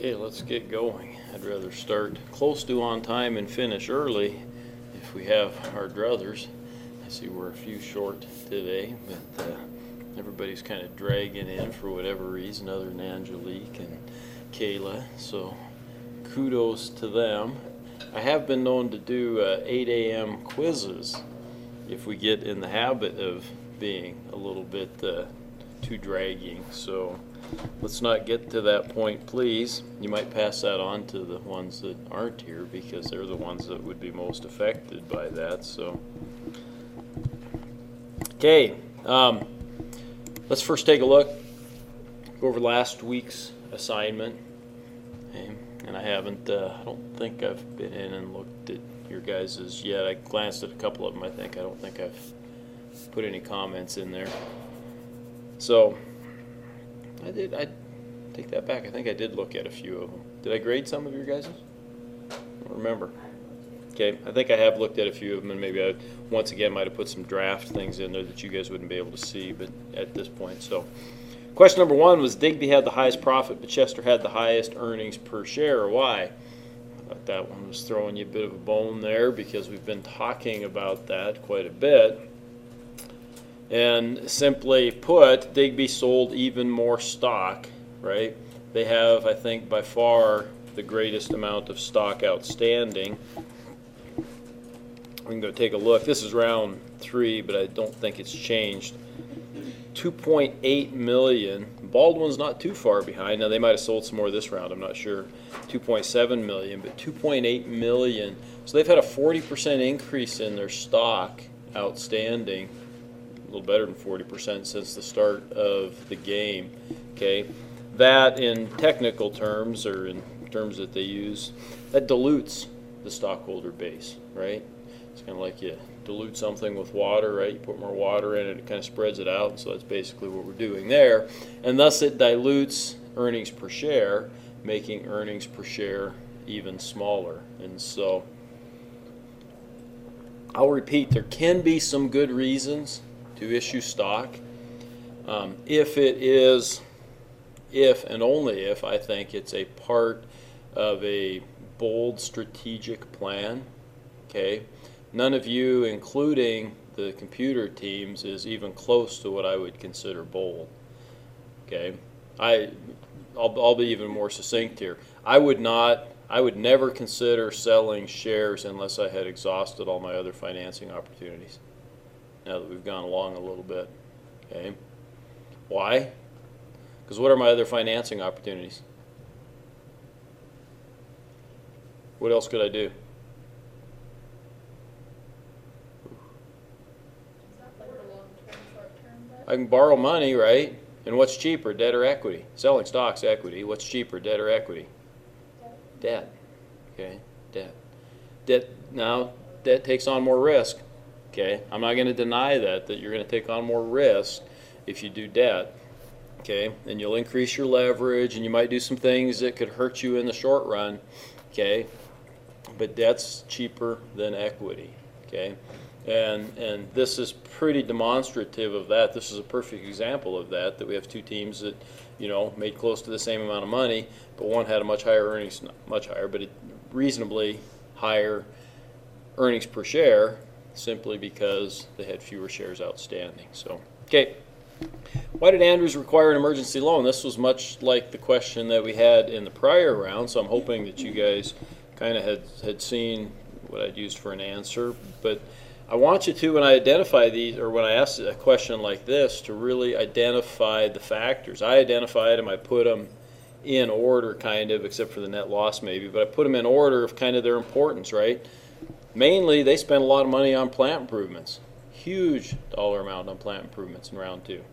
Okay, let's get going. I'd rather start close to on time and finish early if we have our druthers. I see we're a few short today, but everybody's kind of dragging in for whatever reason other than Angelique and Kayla, so kudos to them. I have been known to do 8 a.m. quizzes if we get in the habit of being a little bit too dragging, so let's not get to that point, please. You might pass that on to the ones that aren't here because they're the ones that would be most affected by that. So, okay, let's first take a look, go over last week's assignment. Okay. And I don't think I've been in and looked at your guys's yet. I glanced at a couple of them, I think. I don't think I've put any comments in there. So, I take that back. I think I did look at a few of them. Did I grade some of your guys'? I don't remember. Okay, I think I have looked at a few of them, and maybe I, once again, might have put some draft things in there that you guys wouldn't be able to see, but at this point. So, question number 1 was Digby had the highest profit, but Chester had the highest earnings per share. Why? I thought that one was throwing you a bit of a bone there because we've been talking about that quite a bit. And simply put, Digby sold even more stock, right? They have, I think, by far the greatest amount of stock outstanding. We can go take a look. This is round 3, but I don't think it's changed. 2.8 million. Baldwin's not too far behind. Now, they might have sold some more this round. I'm not sure. 2.7 million, but 2.8 million. So they've had a 40% increase in their stock outstanding. A little better than 40% since the start of the game. Okay, that in technical terms, or in terms that they use, that dilutes the stockholder base, right? It's kind of like you dilute something with water, right? You put more water in it, it kind of spreads it out, and so that's basically what we're doing there. And thus it dilutes earnings per share, making earnings per share even smaller. And so I'll repeat, there can be some good reasons to issue stock. If and only if, I think it's a part of a bold strategic plan. Okay, none of you, including the computer teams, is even close to what I would consider bold. Okay, I'll be even more succinct here. I would never consider selling shares unless I had exhausted all my other financing opportunities. Now that we've gone along a little bit, okay? Why? Because what are my other financing opportunities? What else could I do? I can borrow money, right? And what's cheaper, debt or equity? Selling stock's equity. What's cheaper, debt or equity? Debt. Okay, debt. Debt takes on more risk. Okay, I'm not going to deny that you're going to take on more risk if you do debt. Okay, and you'll increase your leverage, and you might do some things that could hurt you in the short run. Okay, but debt's cheaper than equity. Okay, and this is pretty demonstrative of that. This is a perfect example of that. That we have two teams that, you know, made close to the same amount of money, but one had a much higher earnings, not much higher, but a reasonably higher earnings per share, simply because they had fewer shares outstanding. So, okay. Why did Andrews require an emergency loan? This was much like the question that we had in the prior round, so I'm hoping that you guys kind of had seen what I'd used for an answer. But I want you to, when I identify these, or when I ask a question like this, to really identify the factors. I identified them, I put them in order, kind of, except for the net loss maybe, but I put them in order of kind of their importance, right? Mainly, they spent a lot of money on plant improvements. Huge dollar amount on plant improvements in round 2.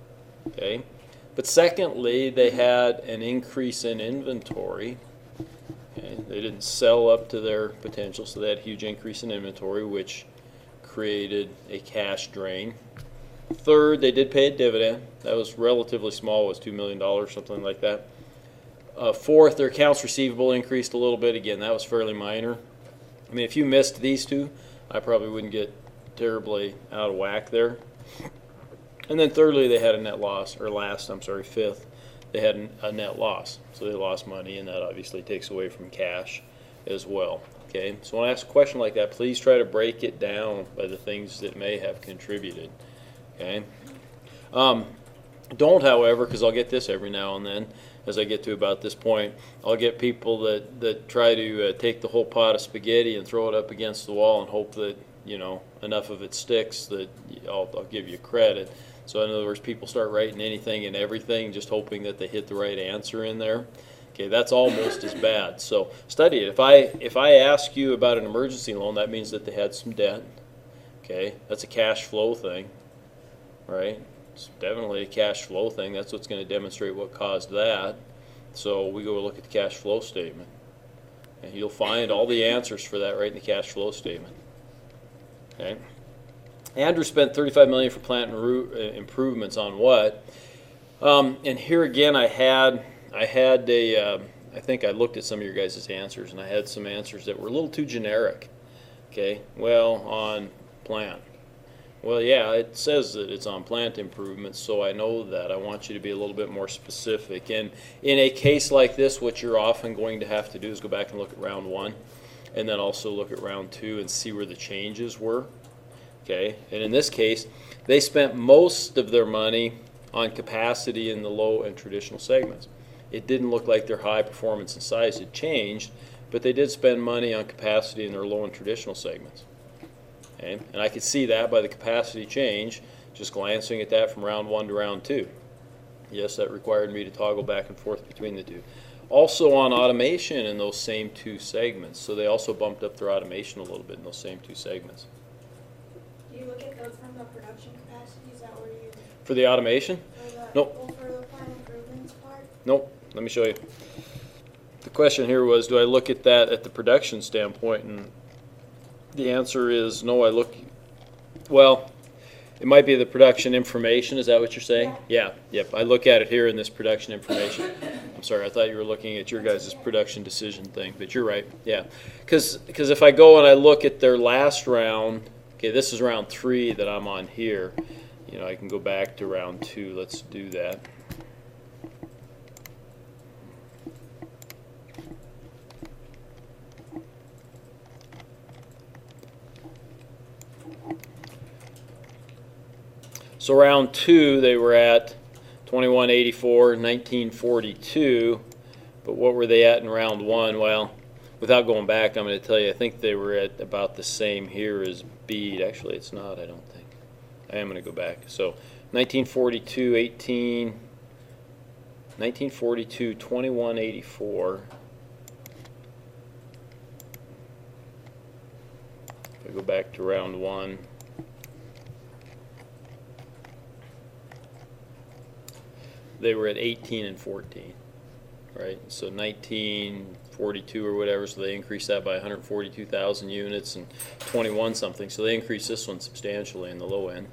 Okay? But secondly, they had an increase in inventory. Okay? They didn't sell up to their potential, so they had a huge increase in inventory, which created a cash drain. Third, they did pay a dividend. That was relatively small. It was $2 million, something like that. Fourth, their accounts receivable increased a little bit. Again, that was fairly minor. I mean, if you missed these two, I probably wouldn't get terribly out of whack there. And then thirdly, they had a net loss, or fifth, they had a net loss. So they lost money, and that obviously takes away from cash as well. Okay, so when I ask a question like that, please try to break it down by the things that may have contributed. Okay. Don't, however, because I'll get this every now and then, as I get to about this point, I'll get people that try to take the whole pot of spaghetti and throw it up against the wall and hope that, you know, enough of it sticks that I'll give you credit. So in other words, people start writing anything and everything, just hoping that they hit the right answer in there. Okay, that's almost as bad. So study it. If I ask you about an emergency loan, that means that they had some debt. Okay, that's a cash flow thing, right? It's definitely a cash flow thing. That's what's going to demonstrate what caused that. So we go look at the cash flow statement, and you'll find all the answers for that right in the cash flow statement. Okay. Andrew spent $35 million for plant improvements on what? And here again, I think I looked at some of your guys' answers, and I had some answers that were a little too generic. Okay, well, on plant. Well, yeah, it says that it's on plant improvements, so I know that. I want you to be a little bit more specific. And in a case like this, what you're often going to have to do is go back and look at round 1, and then also look at round 2 and see where the changes were. Okay, and in this case, they spent most of their money on capacity in the low and traditional segments. It didn't look like their high performance and size had changed, but they did spend money on capacity in their low and traditional segments. Okay? And I could see that by the capacity change, just glancing at that from round 1 to round 2. Yes, that required me to toggle back and forth between the two. Also on automation in those same 2 segments, so they also bumped up their automation a little bit in those same 2 segments. Do you look at those from the production capacity? Is that where you... For the automation? Nope. Well, for the plant improvements part? Nope. Let me show you. The question here was, do I look at that at the production standpoint? And the answer is no, I look, well, it might be the production information. Is that what you're saying? Yeah. Yep. I look at it here in this production information. I'm sorry, I thought you were looking at your guys' production decision thing, but you're right. Yeah. Because if I go and I look at their last round, okay, this is round 3 that I'm on here. You know, I can go back to round 2. Let's do that. So round 2, they were at 2184, 1942. But what were they at in round 1? Well, without going back, I'm going to tell you, I think they were at about the same here as Bede. Actually, it's not, I don't think. I am going to go back. So 1942, 1942, 2184. If I go back to round 1. They were at 18 and 14, right? So 1942 or whatever, so they increased that by 142,000 units and 21 something. So they increased this one substantially in the low end,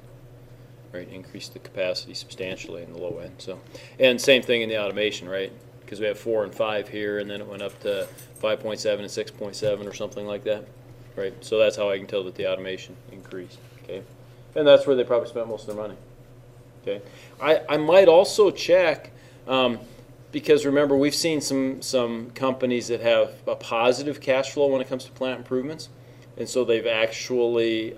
right? Increased the capacity substantially in the low end. So, and same thing in the automation, right? Because we have 4 and 5 here, and then it went up to 5.7 and 6.7 or something like that, right? So that's how I can tell that the automation increased, okay? And that's where they probably spent most of their money. Okay. I might also check, because remember, we've seen some companies that have a positive cash flow when it comes to plant improvements, and so they've actually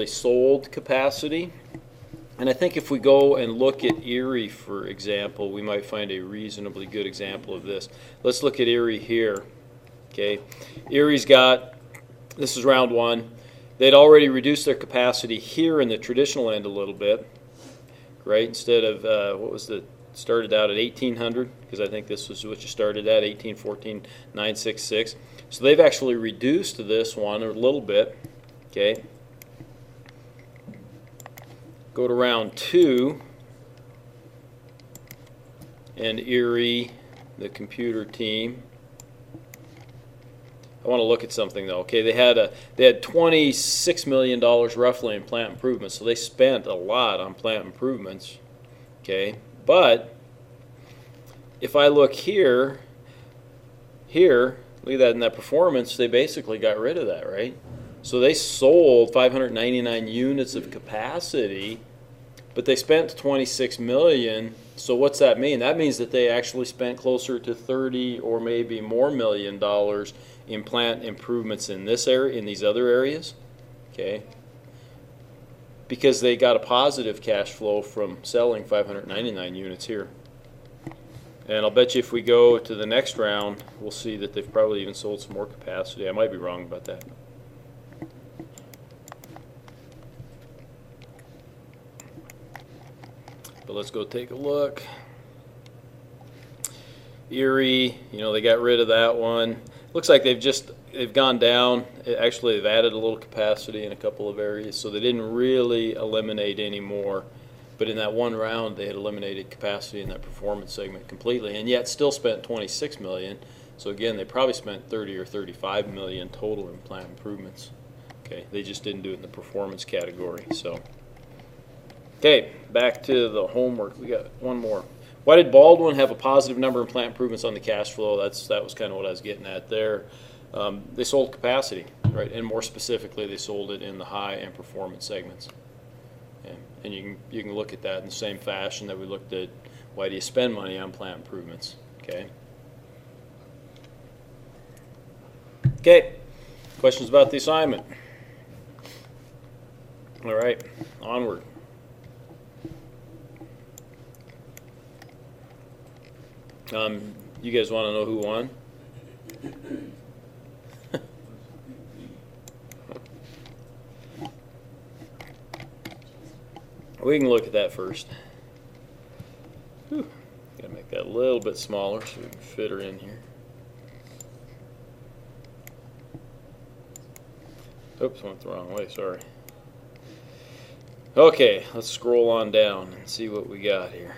sold capacity. And I think if we go and look at Erie, for example, we might find a reasonably good example of this. Let's look at Erie here. Okay, Erie's got, this is round 1. They'd already reduced their capacity here in the traditional end a little bit, right? Instead of, started out at 1,800, because I think this was what you started at, 1814,966. So they've actually reduced this one a little bit, okay? Go to round 2, and Erie, the computer team. I want to look at something though. Okay, they had $26 million roughly in plant improvements, so they spent a lot on plant improvements. Okay, but if I look here, look at that in that performance, they basically got rid of that, right? So they sold 599 units of capacity but they spent 26 million. So what's that mean? That means that they actually spent closer to 30 or maybe more $1 million in plant improvements in this area, in these other areas. Okay. Because they got a positive cash flow from selling 599 units here. And I'll bet you if we go to the next round, we'll see that they've probably even sold some more capacity. I might be wrong about that. But let's go take a look. Erie, you know, they got rid of that one. Looks like they've gone down. Actually, they've added a little capacity in a couple of areas, so they didn't really eliminate any more. But in that one round, they had eliminated capacity in that performance segment completely, and yet still spent 26 million. So again, they probably spent 30 or 35 million total in plant improvements. Okay, they just didn't do it in the performance category. So, okay, back to the homework. We got one more. Why did Baldwin have a positive number in plant improvements on the cash flow? That was kind of what I was getting at there. They sold capacity, right? And more specifically, they sold it in the high and performance segments. And you can look at that in the same fashion that we looked at why do you spend money on plant improvements, okay? Okay, questions about the assignment? All right, onward. You guys want to know who won? We can look at that first. Whew. Gotta make that a little bit smaller so we can fit her in here. Oops, went the wrong way, sorry. Okay, let's scroll on down and see what we got here.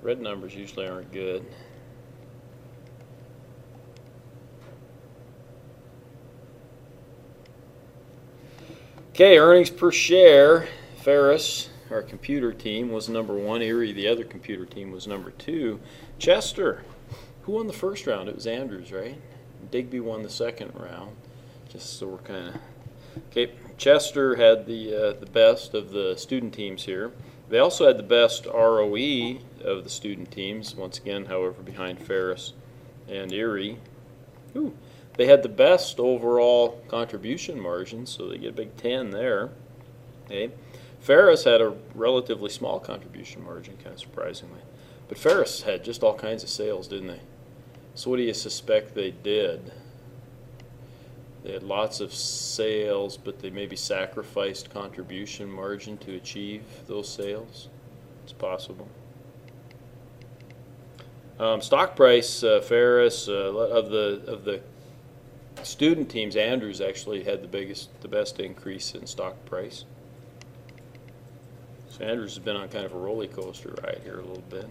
Red numbers usually aren't good. Okay, earnings per share. Ferris, our computer team, was number 1. Erie, the other computer team, was number 2. Chester, who won the first round? It was Andrews, right? Digby won the second round. Just so we're kind of okay. Chester had the best of the student teams here. They also had the best ROE of the student teams. Once again, however, behind Ferris and Erie. Ooh. They had the best overall contribution margin, so they get a big 10 there. Okay. Ferris had a relatively small contribution margin, kind of surprisingly. But Ferris had just all kinds of sales, didn't they? So what do you suspect they did? They had lots of sales, but they maybe sacrificed contribution margin to achieve those sales. It's possible. Stock price, Ferris, of the student teams, Andrews actually had the best increase in stock price. So Andrews has been on kind of a roller coaster ride here a little bit.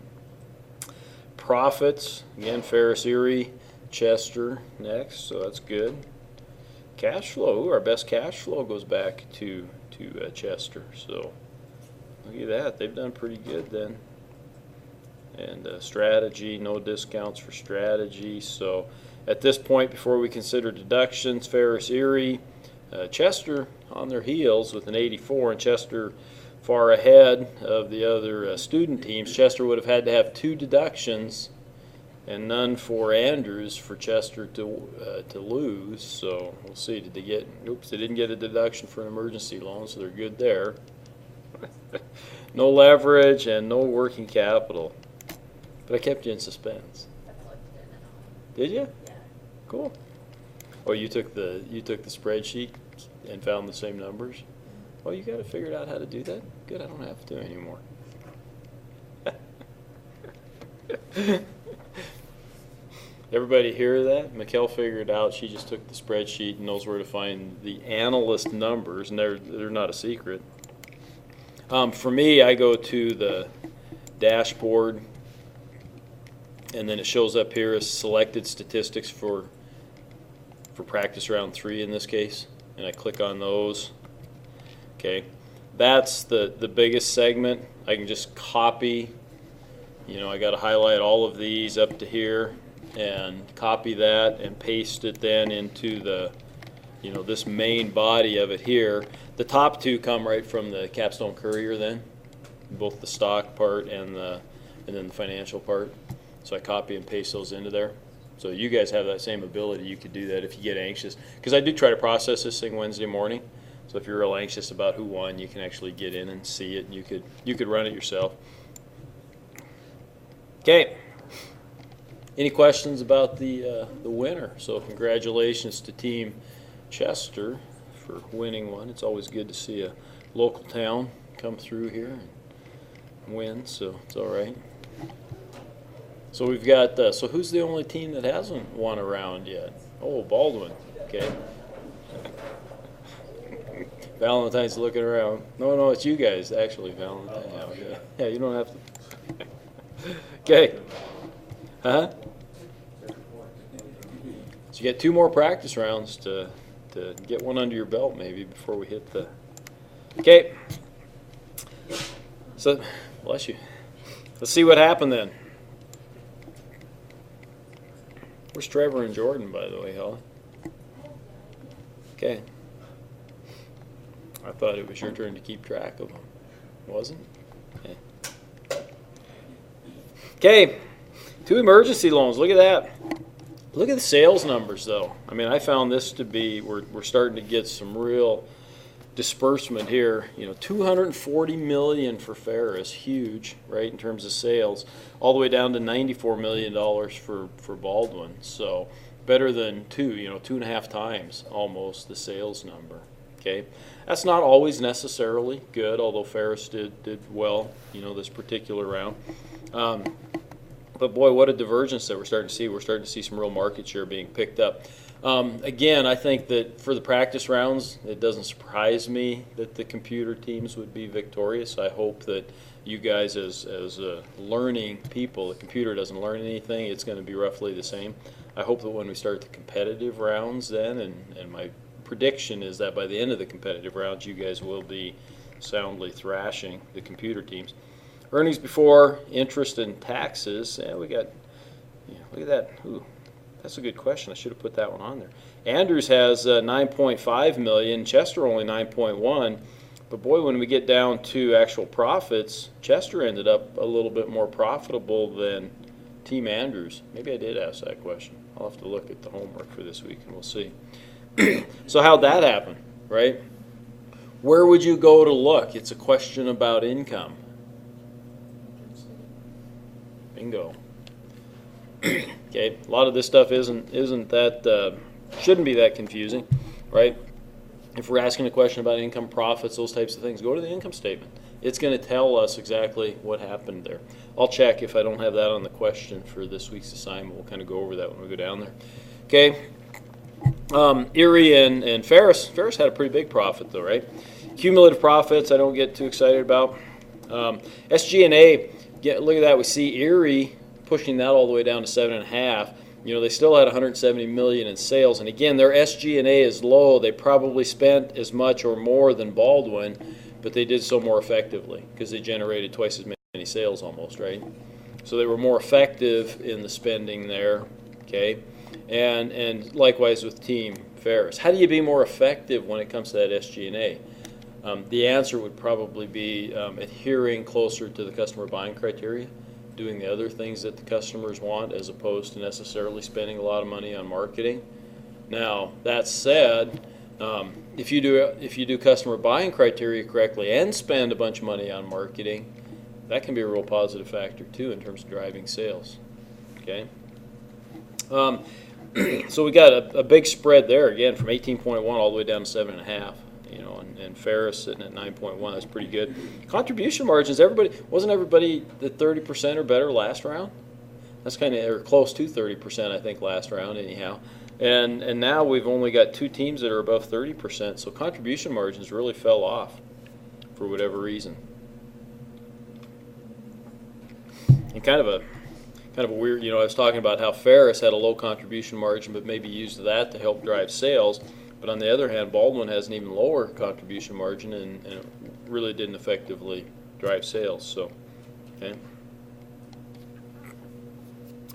Profits, again, Ferris, Erie, Chester next, so that's good. Cash flow, our best cash flow goes back to Chester, so look at that, they've done pretty good then. And strategy, no discounts for strategy, so at this point, before we consider deductions, Ferris, Erie, Chester on their heels with an 84, and Chester far ahead of the other student teams. Chester would have had to have 2 deductions and none for Andrews for Chester to lose. So we'll see. Did they get? Oops, they didn't get a deduction for an emergency loan, so they're good there. No leverage and no working capital. But I kept you in suspense. Did you? Yeah. Cool. Oh, you took the spreadsheet and found the same numbers? Oh, you got to figure out how to do that? Good, I don't have to anymore. Everybody hear that? Mikkel figured out. She just took the spreadsheet and knows where to find the analyst numbers, and they're not a secret. For me, I go to the dashboard, and then it shows up here as selected statistics for practice round 3 in this case, and I click on those. Okay, that's the biggest segment. I can just copy, I got to highlight all of these up to here and copy that and paste it then into the this main body of it here. The top two come right from the Capstone Courier then, both the stock part and then the financial part. So I copy and paste those into there. So you guys have that same ability. You could do that if you get anxious. Because I do try to process this thing Wednesday morning. So if you're real anxious about who won, you can actually get in and see it, and you could run it yourself. Okay. Any questions about the winner? So congratulations to Team Chester for winning one. It's always good to see a local town come through here and win, so it's all right. So we've got, so who's the only team that hasn't won a round yet? Oh, Baldwin, okay. Valentine's looking around. No, it's you guys, actually, Valentine. Yeah, you don't have to. Okay. Huh? So you get 2 more practice rounds to get one under your belt maybe before we hit the. Okay. So, bless you. Let's see what happened then. Where's Trevor and Jordan, by the way, Holly? Okay. I thought it was your turn to keep track of them. Wasn't? Okay. 2 emergency loans. Look at that. Look at the sales numbers, though. I mean, I found this to be, we're starting to get some real disbursement here. 240 million for Ferris, huge, right, in terms of sales, all the way down to $94 million for Baldwin. So better than 2.5 times almost the sales number. Okay, that's not always necessarily good, although Ferris did well, this particular round. But boy, what a divergence that we're starting to see. We're starting to see some real market share being picked up. Again, I think that for the practice rounds, it doesn't surprise me that the computer teams would be victorious. I hope that you guys as learning people, the computer doesn't learn anything. It's going to be roughly the same. I hope that when we start the competitive rounds then, and my prediction is that by the end of the competitive rounds, you guys will be soundly thrashing the computer teams. Earnings before interest and taxes. We got, look at that. Ooh, that's a good question. I should have put that one on there. Andrews has 9.5 million. Chester only 9.1. But boy, when we get down to actual profits, Chester ended up a little bit more profitable than Team Andrews. Maybe I did ask that question. I'll have to look at the homework for this week and we'll see. So how'd that happen, right? Where would you go to look? It's a question about income. Bingo. Okay, a lot of this stuff isn't that shouldn't be that confusing, right? If we're asking a question about income, profits, those types of things, go to the income statement. It's going to tell us exactly what happened there. I'll check if I don't have that on the question for this week's assignment. We'll kind of go over that when we go down there. Okay. Erie and Ferris. Ferris had a pretty big profit though, right? Cumulative profits I don't get too excited about. SG&A. Look at that. We see Erie pushing that all the way down to 7.5. They still had 170 million in sales, and again, their SG&A is low. They probably spent as much or more than Baldwin, but they did so more effectively because they generated twice as many sales almost, right? So they were more effective in the spending there. Okay, and likewise with Team Ferris. How do you be more effective when it comes to that SG&A? The answer would probably be adhering closer to the customer buying criteria, doing the other things that the customers want as opposed to necessarily spending a lot of money on marketing. Now, that said, if you do customer buying criteria correctly and spend a bunch of money on marketing, that can be a real positive factor too in terms of driving sales. Okay. So we got a big spread there again from 18.1 all the way down to 7.5. And Ferris sitting at 9.1. That's pretty good. Contribution margins. Wasn't everybody at 30% or better last round? That's kind of, or close to 30%, I think, last round anyhow. And now we've only got 2 teams that are above 30%. So contribution margins really fell off for whatever reason. And kind of a weird. I was talking about how Ferris had a low contribution margin, but maybe used that to help drive sales. But on the other hand, Baldwin has an even lower contribution margin and it really didn't effectively drive sales. So, okay.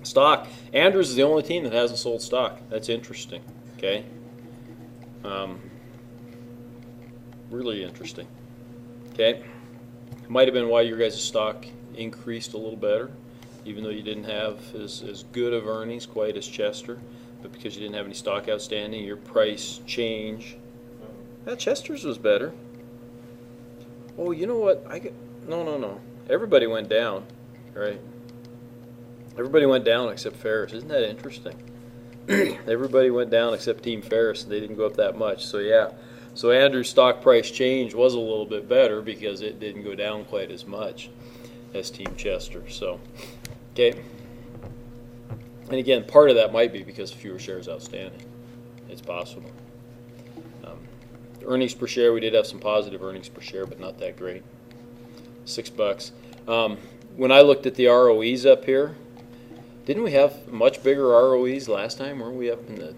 Stock. Andrews is the only team that hasn't sold stock. That's interesting. Okay. Really interesting. Okay. Might have been why your guys' stock increased a little better, even though you didn't have as good of earnings quite as Chester, but because you didn't have any stock outstanding, your price change. Chester's was better. Oh, you know what? No. Everybody went down, right? Everybody went down except Ferris. Isn't that interesting? Everybody went down except Team Ferris, and they didn't go up that much. So yeah. So Andrew's stock price change was a little bit better because it didn't go down quite as much as Team Chester. So, okay. And again, part of that might be because fewer shares outstanding. It's possible. Earnings per share, we did have some positive earnings per share, but not that great. $6. When I looked at the ROEs up here, didn't we have much bigger ROEs last time? Weren't we up in the,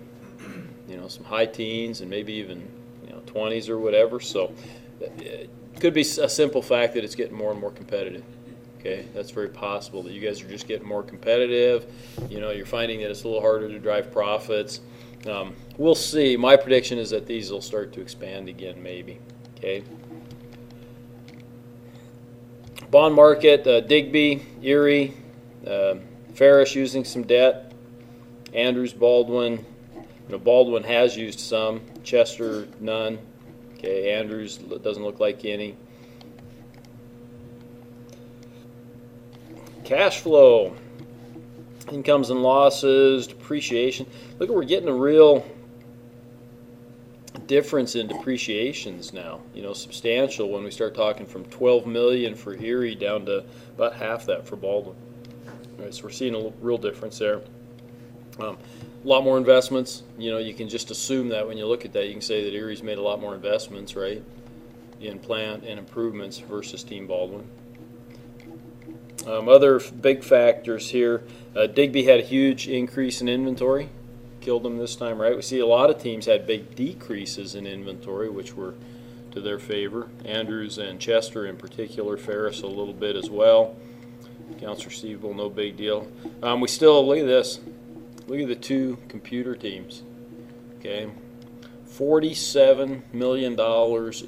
some high teens and maybe even 20s or whatever? So it could be a simple fact that it's getting more and more competitive. Okay, that's very possible that you guys are just getting more competitive. You're finding that it's a little harder to drive profits. We'll see. My prediction is that these will start to expand again, maybe. Okay. Bond market: Digby, Erie, Ferris using some debt. Andrews, Baldwin. Baldwin has used some. Chester, none. Okay, Andrews doesn't look like any. Cash flow, incomes and losses, depreciation. Look, we're getting a real difference in depreciations now. Substantial when we start talking from $12 million for Erie down to about half that for Baldwin. All right, so we're seeing a real difference there. A lot more investments. You can just assume that when you look at that, you can say that Erie's made a lot more investments, right, in plant and improvements versus Team Baldwin. Other big factors here, Digby had a huge increase in inventory, killed them this time, right? We see a lot of teams had big decreases in inventory, which were to their favor. Andrews and Chester in particular, Ferris a little bit as well. Accounts receivable, no big deal. We still, look at this. Look at the two computer teams. Okay, $47 million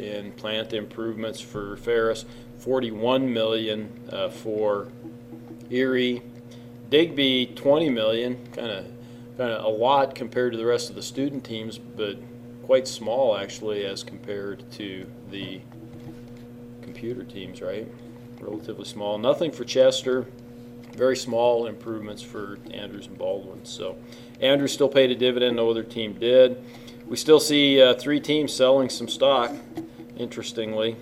in plant improvements for Ferris, $41 million for Erie. Digby, $20 million, kind of a lot compared to the rest of the student teams, but quite small actually as compared to the computer teams, right? Relatively small. Nothing for Chester. Very small improvements for Andrews and Baldwin. So Andrews still paid a dividend, no other team did. We still see three teams selling some stock, interestingly.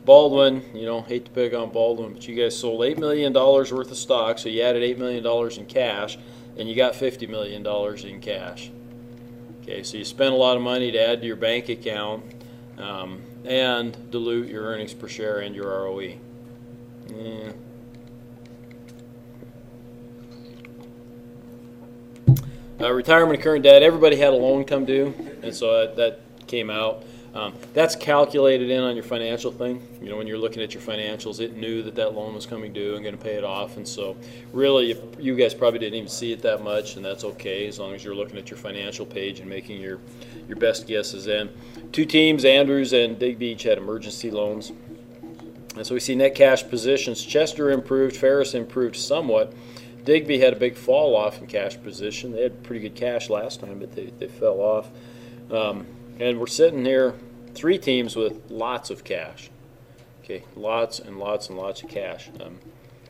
Baldwin, hate to pick on Baldwin, but you guys sold $8 million worth of stock, so you added $8 million in cash, and you got $50 million in cash. Okay, so you spent a lot of money to add to your bank account and dilute your earnings per share and your ROE. Yeah. Retirement and current debt. Everybody had a loan come due, and so that came out. That's calculated in on your financial thing. When you're looking at your financials, it knew that loan was coming due and going to pay it off. And so really, you guys probably didn't even see it that much, and that's okay as long as you're looking at your financial page and making your best guesses in. Two teams, Andrews and Digby, each had emergency loans. And so we see net cash positions. Chester improved, Ferris improved somewhat. Digby had a big fall off in cash position. They had pretty good cash last time, but they fell off. And we're sitting here, three teams with lots of cash. Okay, lots and lots and lots of cash.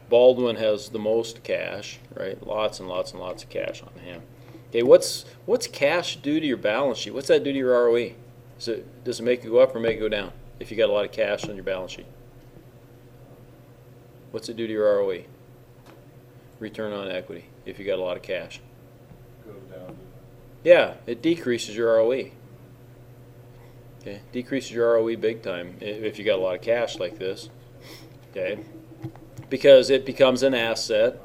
Baldwin has the most cash, right? Lots and lots and lots of cash on hand. Okay, what's cash do to your balance sheet? What's that do to your ROE? Does it make it go up or make it go down if you got a lot of cash on your balance sheet? What's it do to your ROE? Return on equity if you got a lot of cash. Goes down. Yeah, it decreases your ROE. Okay, decreases your ROE big time if you got a lot of cash like this. Okay, because it becomes an asset,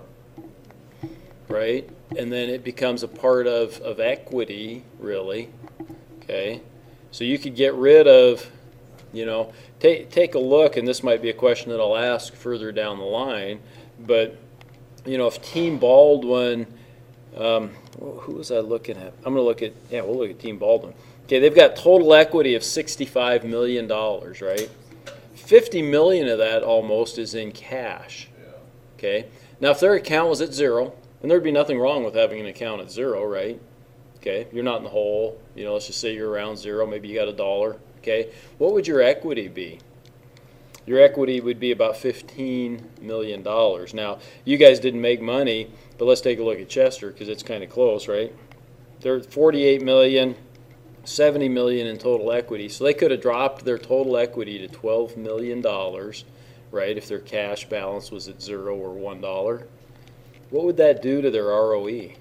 right? And then it becomes a part of equity, really. Okay, so you could get rid of, take a look, and this might be a question that I'll ask further down the line, but if Team Baldwin Who was I looking at? I'm going to look at, yeah, we'll look at Team Baldwin. Okay, they've got total equity of $65 million, right? 50 million of that almost is in cash. Okay, now if their account was at zero, and there'd be nothing wrong with having an account at zero, right? Okay, you're not in the hole. You know, let's just say you're around zero. Maybe you got $1. Okay, what would your equity be? Your equity would be about $15 million. Now, you guys didn't make money, but let's take a look at Chester because it's kind of close, right? They're 48 million, 70 million in total equity. So they could have dropped their total equity to $12 million, right, if their cash balance was at 0 or $1. What would that do to their ROE?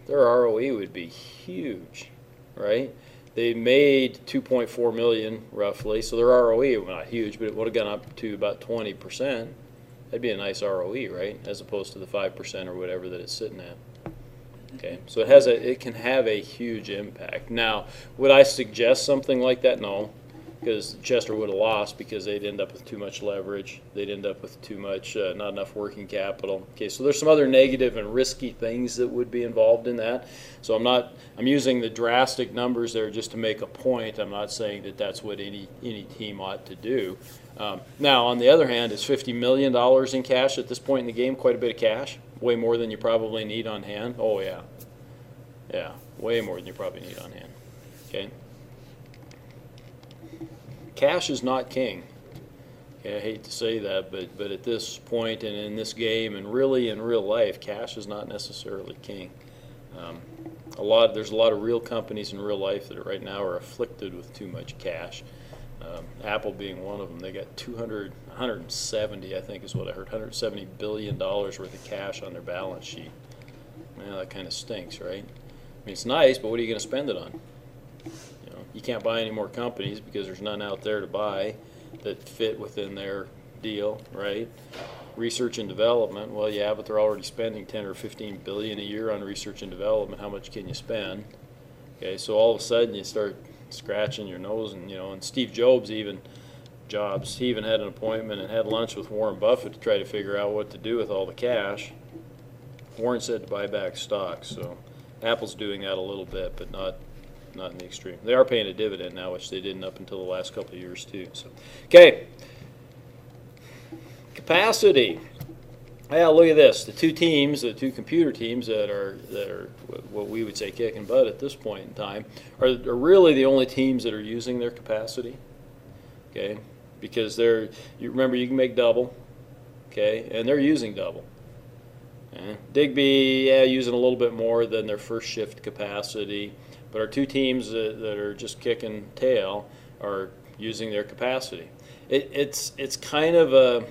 Their ROE would be huge, right? They made 2.4 million roughly, so their ROE, well, not huge, but it would have gone up to about 20%. That'd be a nice ROE, right? As opposed to the 5% or whatever that it's sitting at. Okay, so it can have a huge impact. Now, would I suggest something like that? No, because Chester would have lost because they'd end up with too much leverage. They'd end up with too much, not enough working capital. Okay, so there's some other negative and risky things that would be involved in that. So I'm using the drastic numbers there just to make a point. I'm not saying that that's what any team ought to do. Now, on the other hand, is $50 million in cash at this point in the game quite a bit of cash? Way more than you probably need on hand? Oh, yeah. Yeah, way more than you probably need on hand. Okay? Cash is not king. Okay, I hate to say that, but at this point and in this game and really in real life, cash is not necessarily king. There's a lot of real companies in real life that right now are afflicted with too much cash. Apple being one of them. They got 170, I think is what I heard, $170 billion worth of cash on their balance sheet. Man, that kind of stinks, right? I mean, it's nice, but what are you going to spend it on? You know, you can't buy any more companies because there's none out there to buy that fit within their deal, right? Research and development, well, yeah, but they're already spending 10 or 15 billion a year on research and development. How much can you spend? Okay, so all of a sudden you start scratching your nose, and Steve Jobs he even had an appointment and had lunch with Warren Buffett to try to figure out what to do with all the cash. Warren said to buy back stocks, so Apple's doing that a little bit, but not in the extreme. They are paying a dividend now, which they didn't up until the last couple of years too. So, okay, capacity. Yeah, look at this. The two computer teams that are what we would say kicking butt at this point in time are really the only teams that are using their capacity. Okay, because you remember you can make double. Okay, and they're using double. Digby, yeah, using a little bit more than their first shift capacity, but our two teams that are just kicking tail are using their capacity. It's kind of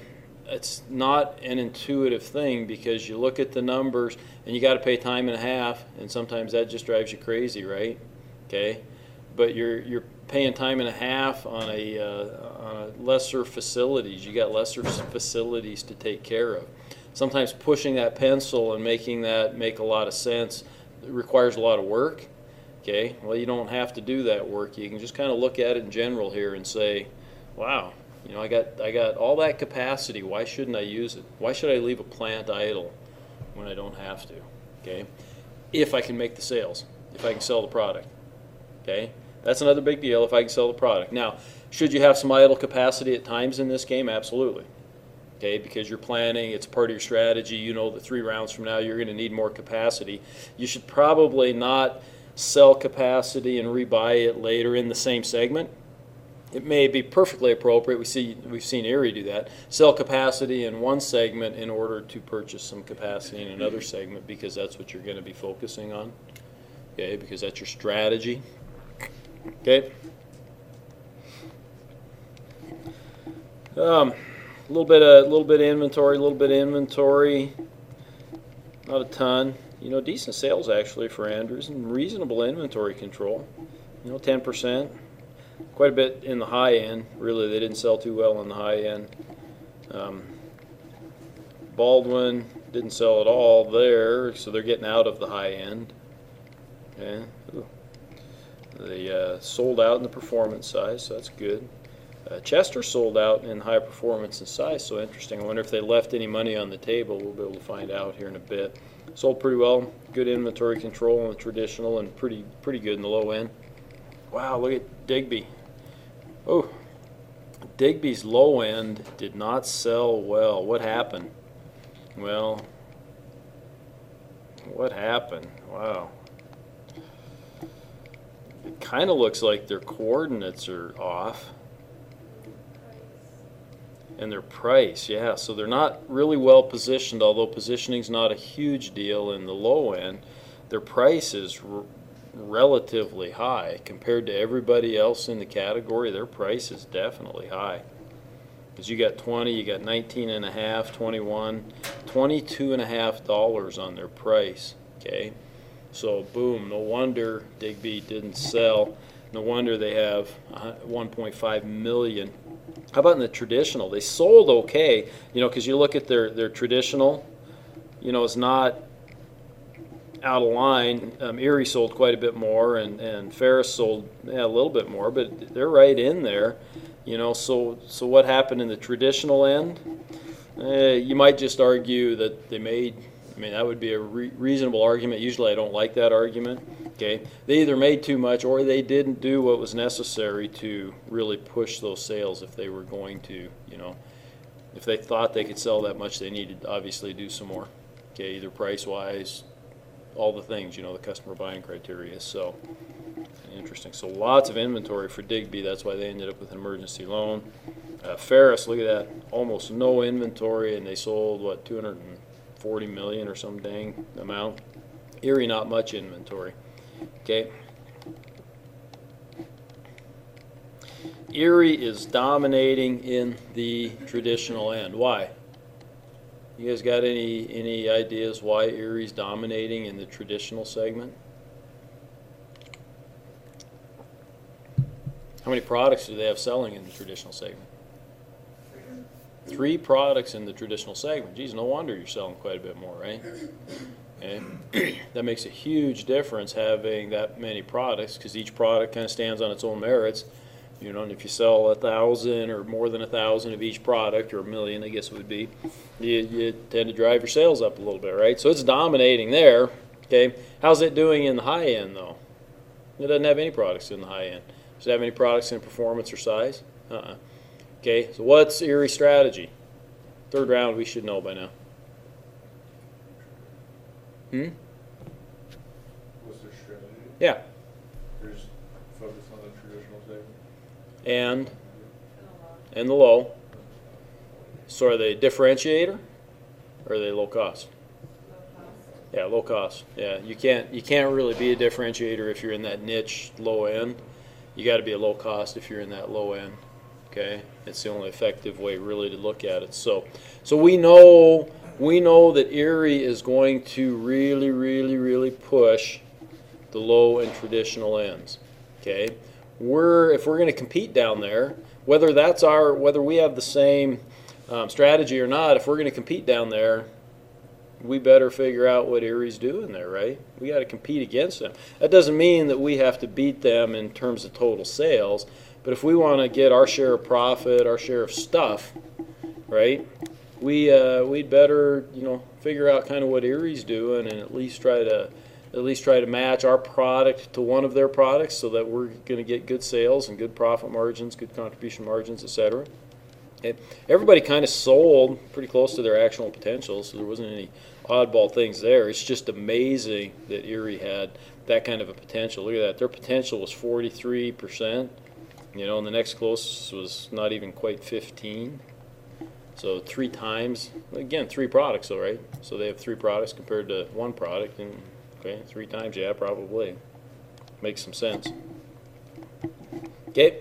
it's not an intuitive thing because you look at the numbers and you got to pay time and a half, and sometimes that just drives you crazy, right? Okay, but you're paying time and a half on a lesser facilities. You got lesser facilities to take care of. Sometimes pushing that pencil and making that make a lot of sense requires a lot of work. Okay, well, you don't have to do that work. You can just kind of look at it in general here and say, wow, I got all that capacity. Why shouldn't I use it? Why should I leave a plant idle when I don't have to? Okay, if I can make the sales, if I can sell the product. Okay, that's another big deal, if I can sell the product. Now, should you have some idle capacity at times in this game? Absolutely. Okay, because you're planning, it's part of your strategy. You know that 3 rounds from now you're going to need more capacity. You should probably not sell capacity and rebuy it later in the same segment. It may be perfectly appropriate. We've seen Erie do that. Sell capacity in one segment in order to purchase some capacity in another segment because that's what you're going to be focusing on. Okay, because that's your strategy. Okay. A little bit of inventory, not a ton. Decent sales actually for Andrews and reasonable inventory control. 10%, quite a bit in the high end. Really, they didn't sell too well in the high end. Baldwin didn't sell at all there, so they're getting out of the high end. Okay. They sold out in the performance size, so that's good. Chester sold out in high performance and size, so interesting. I wonder if they left any money on the table. We'll be able to find out here in a bit. Sold pretty well. Good inventory control on the traditional and pretty good in the low end. Wow, look at Digby. Oh, Digby's low end did not sell well. What happened? Well, what happened? Wow. It kind of looks like their coordinates are off. And their price, yeah, so they're not really well positioned, although positioning's not a huge deal in the low end. Their price is relatively high compared to everybody else in the category. Their price is definitely high. Because you got 20, you got 19 and a half, 21, $22.50 on their price, okay? So boom, no wonder Digby didn't sell. No wonder they have 1.5 million. How about in the traditional? They sold okay, you know, because you look at their traditional, you know, it's not out of line. Erie sold quite a bit more, and Ferris sold a little bit more, but they're right in there, you know. So what happened in the traditional end? You might just argue that they made. I mean, that would be a reasonable argument. Usually, I don't like that argument. Okay, they either made too much or they didn't do what was necessary to really push those sales. If they were going to, you know, if they thought they could sell that much, they needed to obviously do some more. Okay, either price-wise, all the things, you know, the customer buying criteria. So interesting. So lots of inventory for Digby. That's why they ended up with an emergency loan. Ferris, look at that, almost no inventory, and they sold what, 240 million or some dang amount. Erie, not much inventory. Okay. Erie is dominating in the traditional end. Why? You guys got any ideas why Erie's dominating in the traditional segment? How many products do they have selling in the traditional segment? 3 products in the traditional segment. Geez, no wonder you're selling quite a bit more, right? Okay. That makes a huge difference having that many products, because each product kind of stands on its own merits. You know, and if you sell 1,000 or more than 1,000 of each product, or 1,000,000, I guess it would be, you tend to drive your sales up a little bit, right? So it's dominating there. Okay. How's it doing in the high end, though? It doesn't have any products in the high end. Does it have any products in performance or size? Okay. So what's Erie's strategy? Third round, we should know by now. What's their strategy? Yeah. There's focus on the traditional segment. And the low. So are they a differentiator, or are they low cost? Yeah, low cost. Yeah, you can't really be a differentiator if you're in that niche low end. You got to be a low cost if you're in that low end. Okay, it's the only effective way really to look at it. So we know that Erie is going to really push the low and traditional ends. Okay, if we're going to compete down there, whether we have the same strategy or not, if we're going to compete down there, we better figure out what Erie's doing there, right? We got to compete against them. That doesn't mean that we have to beat them in terms of total sales, but if we want to get our share of profit, our share of stuff, right? We'd better, you know, figure out kind of what Erie's doing and at least try to match our product to one of their products, so that we're going to get good sales and good profit margins, good contribution margins, etc. Everybody kind of sold pretty close to their actual potential, so there wasn't any oddball things there. It's just amazing that Erie had that kind of a potential. Look at that. Their potential was 43%, you know, and the next closest was not even quite 15. So 3 times. Again, 3 products though, right? So they have 3 products compared to 1 product, and okay, 3 times, yeah, probably. Makes some sense. Okay.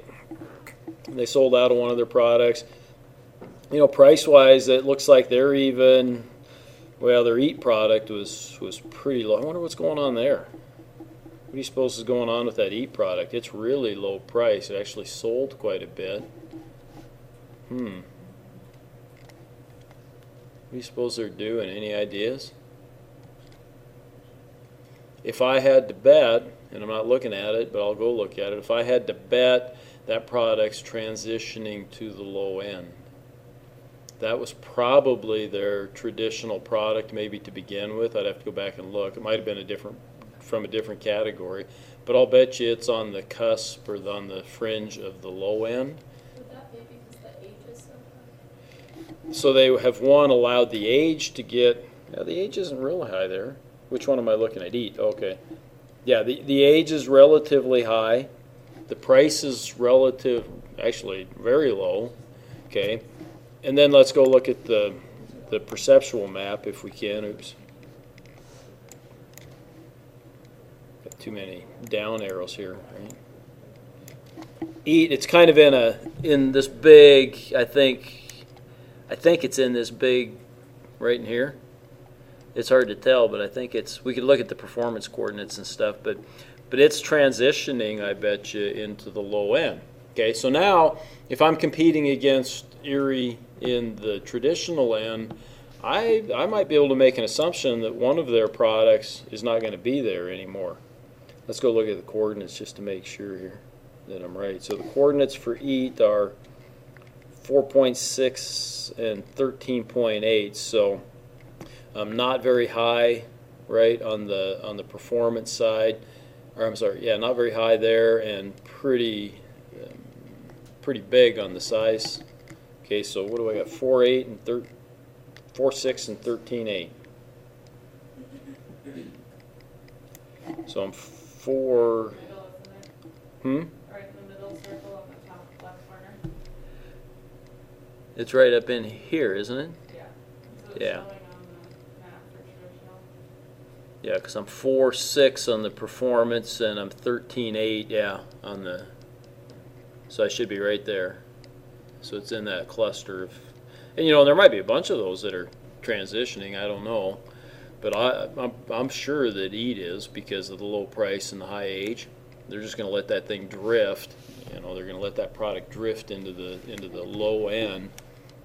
They sold out of one of their products. You know, price-wise, it looks like they're even, well, their EAT product was pretty low. I wonder what's going on there. What do you suppose is going on with that EAT product? It's really low price. It actually sold quite a bit. What do you suppose they're doing? Any ideas? If I had to bet, and I'm not looking at it, but I'll go look at it. If I had to bet that product's transitioning to the low end. That was probably their traditional product, maybe to begin with. I'd have to go back and look. It might have been from a different category, but I'll bet you it's on the cusp or on the fringe of the low end. Would that be because the age is so high? So they have, one, allowed the age to get, yeah, the age isn't real high there. Which one am I looking at? Eat, okay. Yeah, the age is relatively high. The price is actually very low, okay. And then let's go look at the perceptual map if we can. Oops. Got too many down arrows here, right? Eat, it's kind of in this big, I think it's in this big right in here. It's hard to tell, but I think we could look at the performance coordinates and stuff, but it's transitioning, I bet you, into the low end. Okay, so now if I'm competing against Erie in the traditional end, I might be able to make an assumption that one of their products is not going to be there anymore. Let's go look at the coordinates just to make sure here that I'm right. So the coordinates for EAT are 4.6 and 13.8, so not very high, right, on the performance side. Or I'm sorry, yeah, not very high there, and pretty big on the size. Okay, so what do I got? 4.8 and 4.6 and 13.8. So I'm 4. Right in the middle circle on the top left corner. It's right up in here, isn't it? Yeah. So it's Yeah. showing on the map for traditional. Yeah, because I'm 4.6 on the performance and I'm 13.8, yeah, on the. So I should be right there. So it's in that cluster of, and there might be a bunch of those that are transitioning. I don't know, but I'm sure that EAT is because of the low price and the high age. They're just going to let that thing drift. They're going to let that product drift into the low end,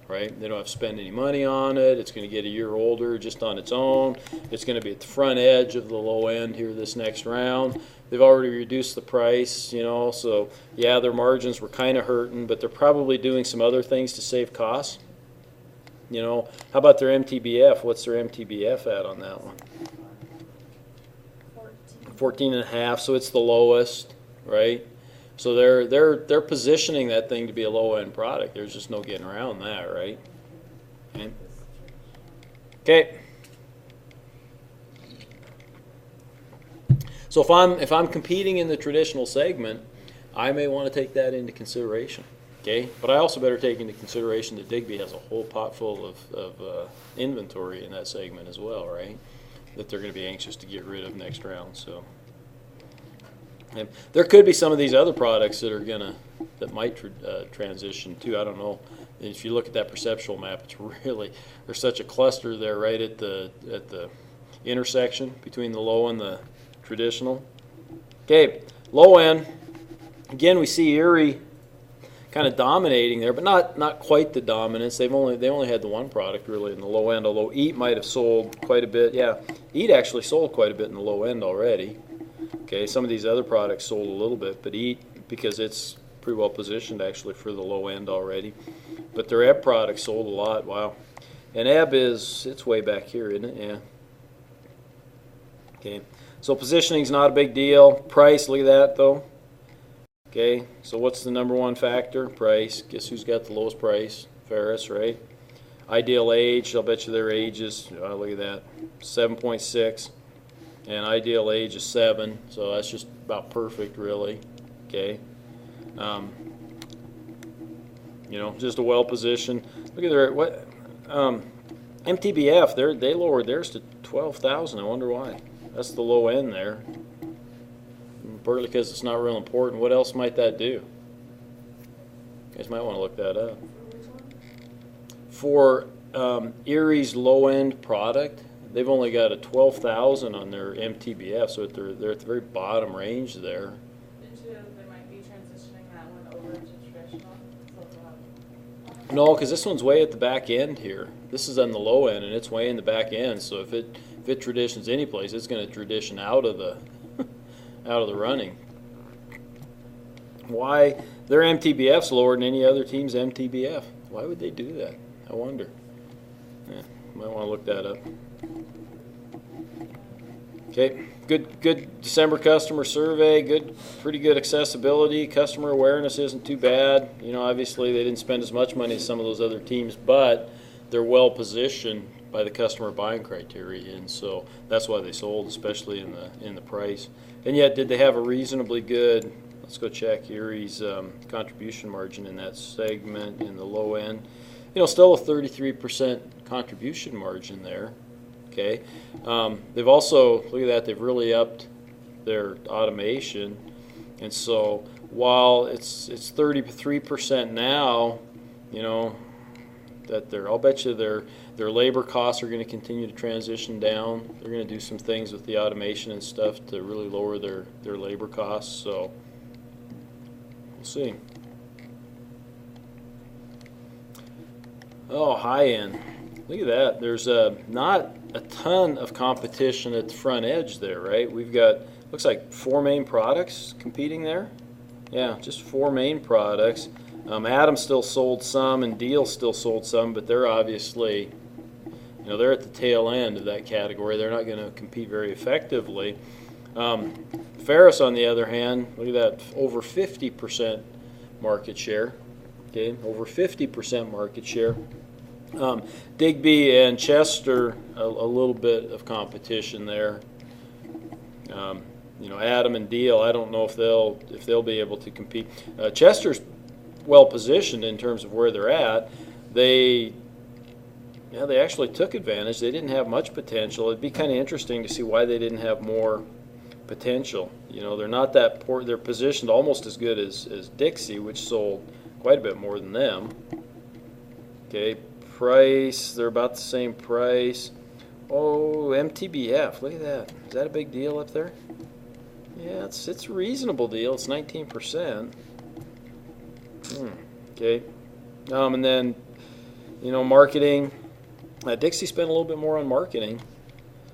right? They don't have to spend any money on it. It's going to get a year older just on its own. It's going to be at the front edge of the low end here this next round. They've already reduced the price, so yeah, their margins were kind of hurting, but they're probably doing some other things to save costs. How about their MTBF? What's their MTBF at on that one? 14.5, so it's the lowest, right? So they're positioning that thing to be a low-end product. There's just no getting around that, right? Okay. So if I'm competing in the traditional segment, I may want to take that into consideration. Okay, but I also better take into consideration that Digby has a whole pot full of inventory in that segment as well, right? That they're going to be anxious to get rid of next round. So, and there could be some of these other products that might transition too. I don't know. If you look at that perceptual map, it's really, there's such a cluster there right at the intersection between the low and the traditional. Okay, low end. Again, we see Erie kind of dominating there, but not quite the dominance. They only had the one product really in the low end, although EAT might have sold quite a bit. Yeah, EAT actually sold quite a bit in the low end already. Okay, some of these other products sold a little bit, but EAT, because it's pretty well positioned actually for the low end already. But their ebb product sold a lot. Wow. And ebb it's way back here, isn't it? Yeah. Okay, so positioning's not a big deal. Price, look at that though. Okay, so what's the number one factor? Price. Guess who's got the lowest price? Ferris, right? Ideal age, I'll bet you their age is, look at that, 7.6. And ideal age is 7, so that's just about perfect, really. Okay. Just a well positioned. Look at their MTBF. They lowered theirs to 12,000. I wonder why. That's the low end there. Partly because it's not real important. What else might that do? You guys might want to look that up. For Erie's low-end product, they've only got a 12,000 on their MTBF, so they're at the very bottom range there. They might be transitioning that one over to traditional. No, because this one's way at the back end here. This is on the low end, and it's way in the back end. So if it traditions any place, it's going to tradition out of the running. why their MTBF's lower than any other team's MTBF. Why would they do that? I wonder. Yeah, might want to look that up. Okay, good December customer survey. Pretty good accessibility. Customer awareness isn't too bad. You know, obviously they didn't spend as much money as some of those other teams, but they're well positioned by the customer buying criteria, and so that's why they sold, especially in the price. And yet, did they have a reasonably good? Let's go check Erie's contribution margin in that segment in the low end. You know, still a 33% contribution margin there. Okay, they've also, look at that, they've really upped their automation, and so while it's 33% now, you know, that I'll bet you their labor costs are going to continue to transition down. They're going to do some things with the automation and stuff to really lower their labor costs. So we'll see. Oh, high end. Look at that. There's not a ton of competition at the front edge there, right? We've got, looks like 4 main products competing there. Yeah, just 4 main products. Adam still sold some and Deal still sold some, but they're obviously, you know, they're at the tail end of that category. They're not going to compete very effectively. Ferris, on the other hand, look at that, over 50% market share. Okay, over 50% market share. Digby and Chester, a little bit of competition there. You know, Adam and Deal, I don't know if they'll be able to compete. Chester's well positioned in terms of where they're at. They actually took advantage. They didn't have much potential. It'd be kind of interesting to see why they didn't have more potential. You know, they're not that poor. They're positioned almost as good as Dixie, which sold quite a bit more than them. Okay, price, they're about the same price. Oh, MTBF, look at that. Is that a big deal up there? Yeah, it's a reasonable deal. It's 19%. Okay. And then, you know, marketing. Dixie spent a little bit more on marketing,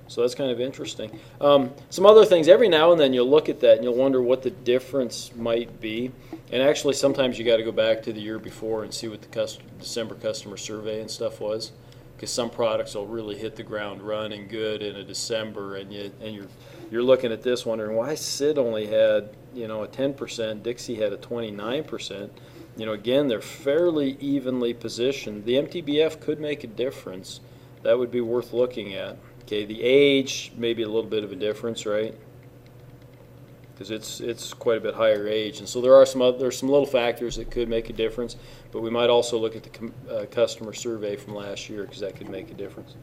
so that's kind of interesting. Some other things, every now and then you'll look at that and you'll wonder what the difference might be. And actually, sometimes you got to go back to the year before and see what the December customer survey and stuff was, because some products will really hit the ground running good in a December, and you're looking at this wondering why Sid only had, you know, a 10%, Dixie had a 29%. You know, again, they're fairly evenly positioned. The MTBF could make a difference. That would be worth looking at. Okay, the age, maybe a little bit of a difference, right? Because it's quite a bit higher age, and so there's some little factors that could make a difference. But we might also look at the customer survey from last year, because that could make a difference.